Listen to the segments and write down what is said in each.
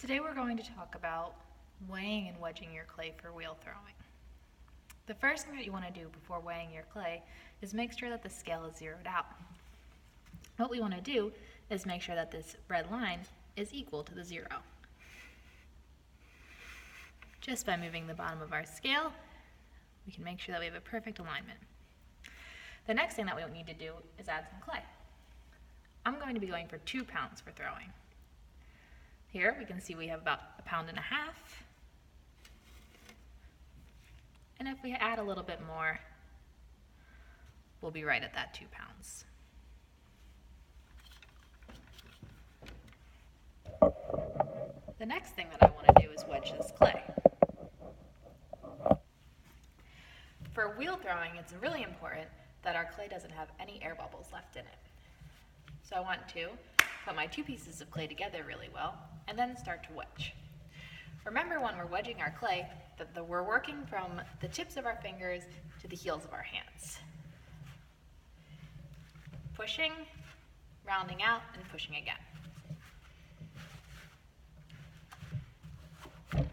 Today we're going to talk about weighing and wedging your clay for wheel throwing. The first thing that you want to do before weighing your clay is make sure that the scale is zeroed out. What we want to do is make sure that this red line is equal to the 0. Just by moving the bottom of our scale, we can make sure that we have a perfect alignment. The next thing that we need to do is add some clay. I'm going to be going for 2 pounds for throwing. Here we can see we have about 1.5 pounds. And if we add a little bit more, we'll be right at that 2 pounds. The next thing that I want to do is wedge this clay. For wheel throwing, it's really important that our clay doesn't have any air bubbles left in it. So I want to put my 2 pieces of clay together really well and then start to wedge. Remember, when we're wedging our clay, that we're working from the tips of our fingers to the heels of our hands. Pushing, rounding out, and pushing again.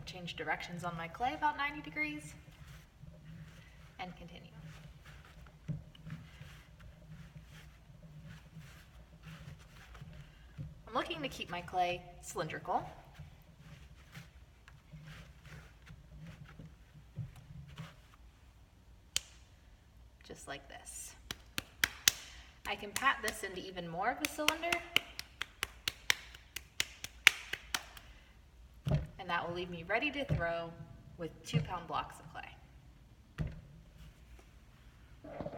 Change directions on my clay about 90 degrees and continue. I'm looking to keep my clay cylindrical. Just like this. I can pat this into even more of a cylinder, and that will leave me ready to throw with 2-pound blocks of clay.